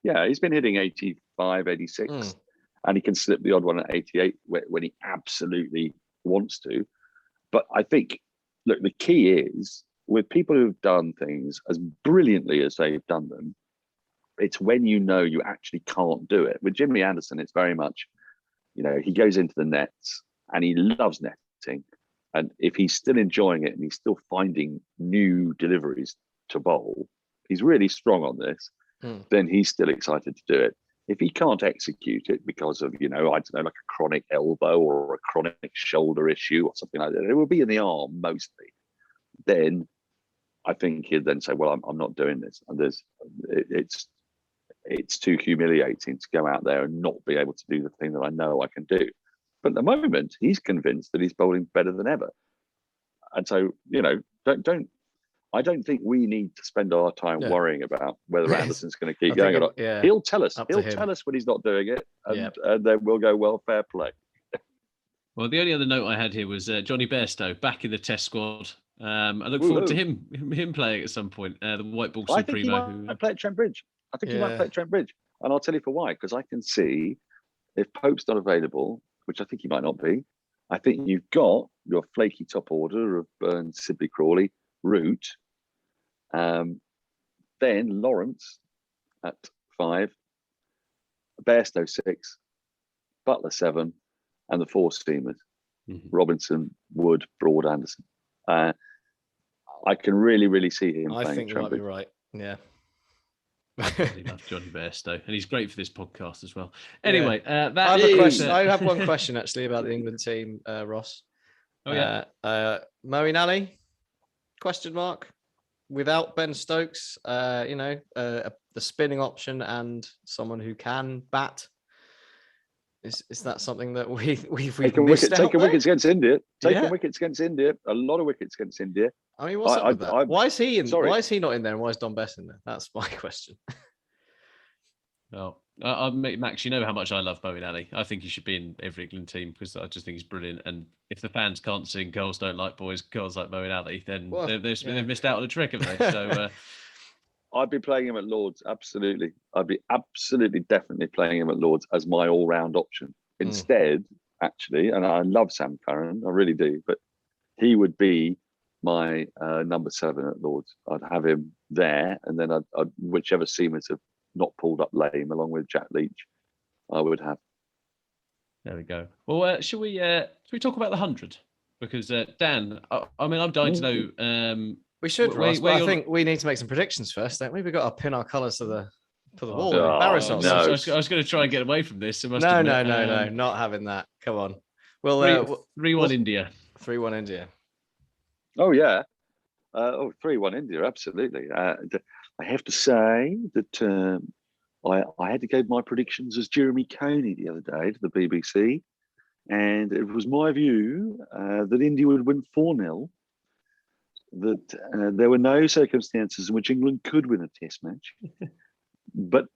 Yeah, he's been hitting 85, 86, and he can slip the odd one at 88 when he absolutely wants to. But I think, look, the key is with people who've done things as brilliantly as they've done them, it's when you know you actually can't do it. With Jimmy Anderson, it's very much, he goes into the nets and he loves netting. And if he's still enjoying it and he's still finding new deliveries to bowl, he's really strong on this, then he's still excited to do it. If he can't execute it because of, I don't know, like a chronic elbow or a chronic shoulder issue or something like that, it will be in the arm mostly. Then I think he'd then say, well, I'm not doing this. And it's too humiliating to go out there and not be able to do the thing that I know I can do. But at the moment, he's convinced that he's bowling better than ever. And so, I don't think we need to spend our time worrying about whether Anderson's going to keep going or not. Yeah. He'll tell us. He'll tell us when he's not doing it, and then we'll go, well, fair play. Well, the only other note I had here was Johnny Bairstow back in the Test squad. I look forward to him playing at some point. The white ball supremo. I think he might play at Trent Bridge. He might play at Trent Bridge, and I'll tell you for why. Because I can see if Pope's not available, which I think he might not be, I think you've got your flaky top order of Burns, Sibley, Crawley, Root, then Lawrence at 5, Bairstow 6, Butler 7, and the 4 steamers, Robinson, Wood, Broad, Anderson. I can really, really see him playing. I think you might be right. Yeah. I really love Johnny Bairstow, and he's great for this podcast as well. Anyway, I have a question. I have one question actually about the England team, Ross. Oh yeah, Moeen Ali? Question mark. Without Ben Stokes, the spinning option and someone who can bat. Is that something that we've missed out? Taking wickets against India. Wickets against India. A lot of wickets against India. I mean, what's up with that? Why is he in? Why is he not in there? And why is Don Best in there? That's my question. Well, Max, you know how much I love Moeen Ali. I think he should be in every England team because I just think he's brilliant. And if the fans can't sing "Girls Don't Like Boys, Girls Like Moeen Ali," then they've missed out on a trick, haven't they? So I'd be playing him at Lords. Absolutely, I'd be absolutely definitely playing him at Lords as my all-round option. Instead, actually, and I love Sam Curran, I really do, but he would be my number 7 at Lords. I'd have him there, and then I'd whichever seamers have not pulled up lame, along with Jack Leach, I would have. There we go. Well, should we talk about the 100? Because Dan, I mean, I'm dying to know. We should, Ross, where but I think we need to make some predictions first, don't we? We've got to pin our colours to the wall. no. Embarrass ourselves. I was going to try and get away from this. No, not having that. Come on. Well, 3-1 India. 3-1 India. Oh yeah. 3-1 India, absolutely. I have to say that I had to give my predictions as Jeremy Coney the other day to the BBC, and it was my view that India would win 4-0. That there were no circumstances in which England could win a Test match, but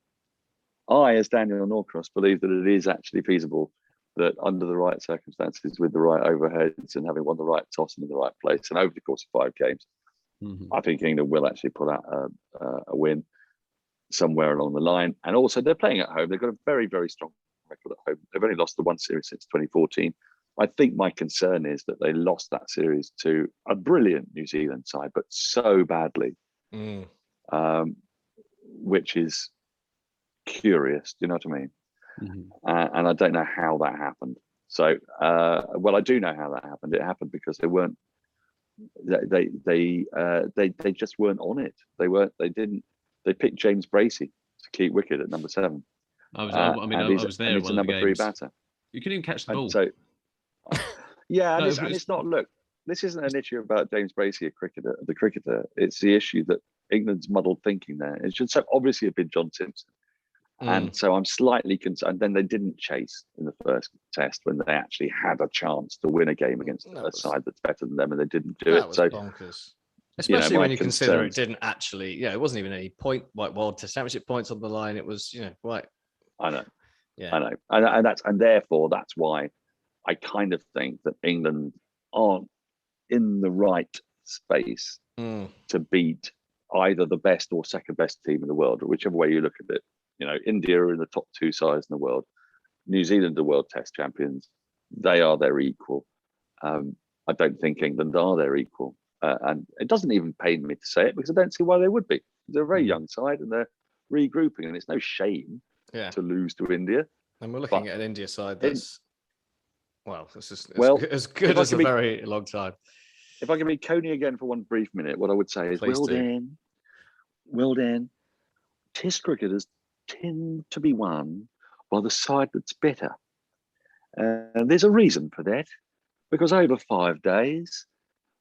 I, as Daniel Norcross, believe that it is actually feasible that under the right circumstances, with the right overheads and having won the right toss and in the right place, and over the course of 5 games, I think England will actually pull out a win somewhere along the line. And also, they're playing at home. They've got a very, very strong record at home. They've only lost the 1 series since 2014. I think my concern is that they lost that series to a brilliant New Zealand side, but so badly, which is curious. Do you know what I mean? And I don't know how that happened. So, well, I do know how that happened. It happened because they weren't. They just weren't on it. They picked James Bracey to keep wicket at number 7. I was there. He's a number 3 batter. You couldn't even catch the ball. So, yeah, and it's not. Look, this isn't an issue about James Bracey, the cricketer. It's the issue that England's muddled thinking there. It should so obviously have been John Simpson. And so I'm slightly concerned. Then they didn't chase in the first test when they actually had a chance to win a game against a side that's better than them, and they didn't do it. So bonkers. Especially when you consider it didn't actually, it wasn't even any point, World Test Championship points on the line. It was, right. I know. Yeah. I know. And therefore that's why I kind of think that England aren't in the right space to beat either the best or second best team in the world, or whichever way you look at it. India are in the top 2 sides in the world. New Zealand are world test champions. They are their equal. I don't think England are their equal. And it doesn't even pain me to say it because I don't see why they would be. They're a very young side and they're regrouping, and it's no shame to lose to India. And we're looking at an India side that's, this is as good as a very long time. If I can be Coney again for one brief minute, what I would say is, well then, Test cricketers tend to be won by the side that's better. And there's a reason for that, because over 5 days,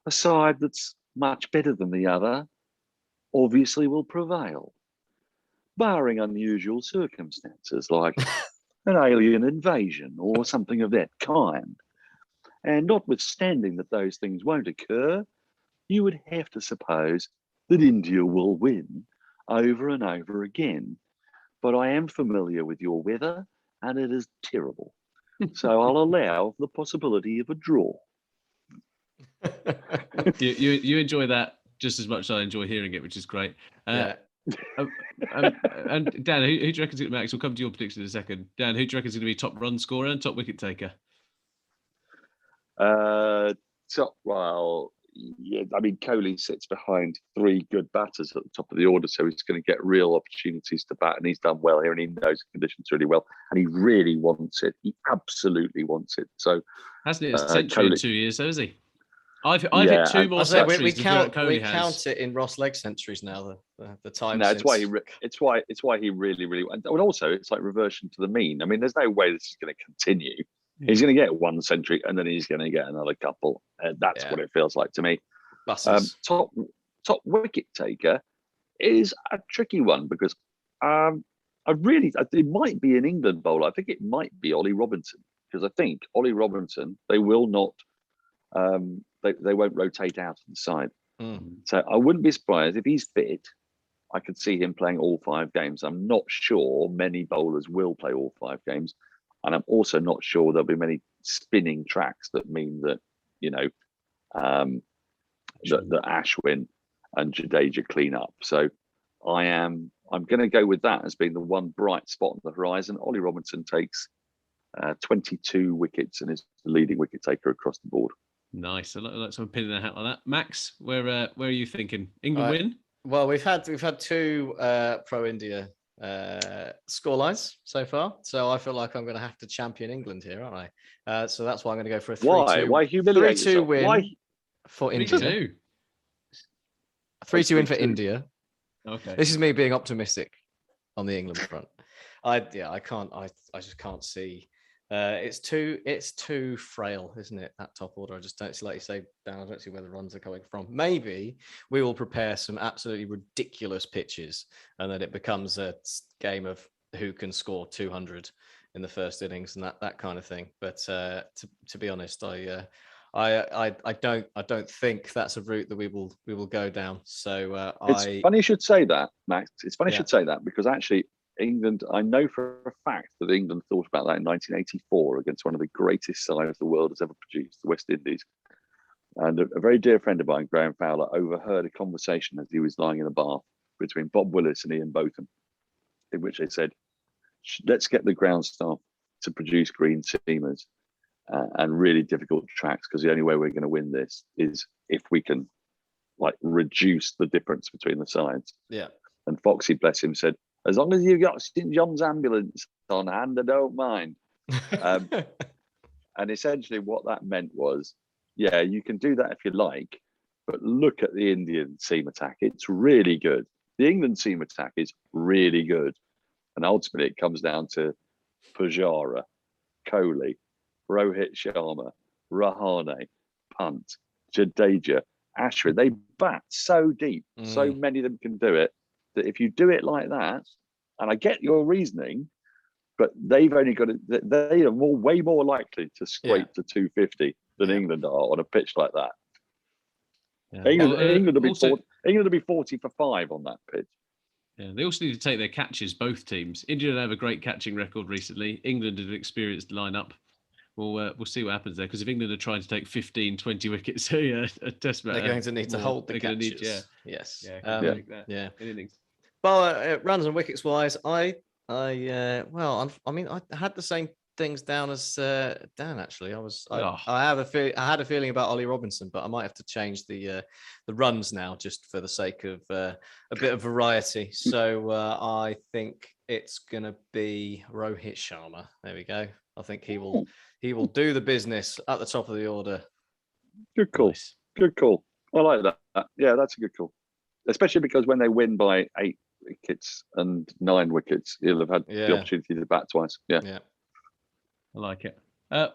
a side that's much better than the other obviously will prevail, barring unusual circumstances like an alien invasion or something of that kind. And notwithstanding that those things won't occur, you would have to suppose that India will win over and over again. But I am familiar with your weather, and it is terrible. So I'll allow the possibility of a draw. You enjoy that just as much as I enjoy hearing it, which is great. And Dan, who do you reckon is going to Max? We'll come to your prediction in a second. Dan, who do you reckon is going to be top run scorer and top wicket taker? Kohli sits behind 3 good batters at the top of the order, so he's going to get real opportunities to bat, and he's done well here, and he knows the conditions really well, and he really wants it. He absolutely wants it. So hasn't it a century in 2 years, though, is he? I've hit 2 more centuries. We count it in Ross leg centuries now. The time. No, it's why he really. And also, it's like reversion to the mean. I mean, there's no way this is going to continue. He's going to get 1 century and then he's going to get another couple. That's what it feels like to me. Top wicket taker is a tricky one because it might be an England bowler. I think it might be Ollie Robinson, because I think Ollie Robinson, they will not, they won't rotate out of the side. So I wouldn't be surprised if he's fit. I could see him playing all 5 games. I'm not sure many bowlers will play all 5 games. And I'm also not sure there'll be many spinning tracks that mean that, that Ashwin and Jadeja clean up. So I'm going to go with that as being the one bright spot on the horizon. Ollie Robinson takes 22 wickets and is the leading wicket taker across the board. Nice. I like someone pinning their hat like that. Max, where are you thinking? England win? Well, we've had 2 pro India scorelines so far, so I feel like I'm going to have to champion England here, aren't I? So that's why I'm going to go for a 3-2. Why humiliate 3-2 yourself? win Why? For India. 3-2 win for India. Okay. This is me being optimistic on the England front. I just can't see. It's too frail, isn't it? That top order. I just don't see, like you say, Dan, I don't see where the runs are coming from. Maybe we will prepare some absolutely ridiculous pitches, and then it becomes a game of who can score 200 in the first innings and that kind of thing. But to be honest, I don't think that's a route that we will go down. So it's funny you should say that, Max. It's funny you should say that, because actually England, I know for a fact that England thought about that in 1984 against one of the greatest sides the world has ever produced, the West Indies. And a very dear friend of mine, Graham Fowler, overheard a conversation as he was lying in a bath between Bob Willis and Ian Botham, in which they said, let's get the ground staff to produce green seamers and really difficult tracks, because the only way we're going to win this is if we can reduce the difference between the sides. Yeah. And Foxy, bless him, said, as long as you've got St John's ambulance on hand, I don't mind. And essentially what that meant was, yeah, you can do that if you like, but look at the Indian seam attack. It's really good. The England seam attack is really good. And ultimately it comes down to Pujara, Kohli, Rohit Sharma, Rahane, Pant, Jadeja, Ashwin. They bat so deep. So many of them can do it, that if you do it like that, and I get your reasoning, but they've only got they are way more likely to scrape to 250 than England are on a pitch like that. Yeah. England will be 40 for 5 on that pitch. Yeah, they also need to take their catches, both teams. India don't have a great catching record recently. England have an experienced lineup. We'll see what happens there, because if England are trying to take 15, 20 wickets a test match, they're going to need to hold the catches. Yes. Yeah. Well, runs and wickets wise, I had the same things down as Dan. Actually, I had a feeling about Ollie Robinson, but I might have to change the runs now, just for the sake of a bit of variety. So I think it's gonna be Rohit Sharma. There we go. I think he will do the business at the top of the order. Good call. Nice. Good call. I like that. Yeah, that's a good call. Especially because when they win by 8 wickets and 9 wickets, he'll have had the opportunity to bat twice. Yeah. I like it.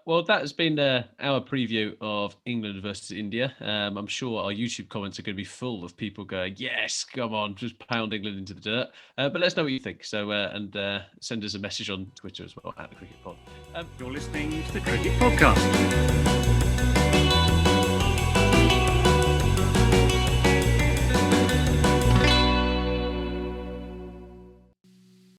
Well, that has been our preview of England versus India. I'm sure our YouTube comments are going to be full of people going, yes, come on, just pound England into the dirt. But let us know what you think. So, and send us a message on Twitter as well, @the Cricket Pod. You're listening to the Cricket Podcast.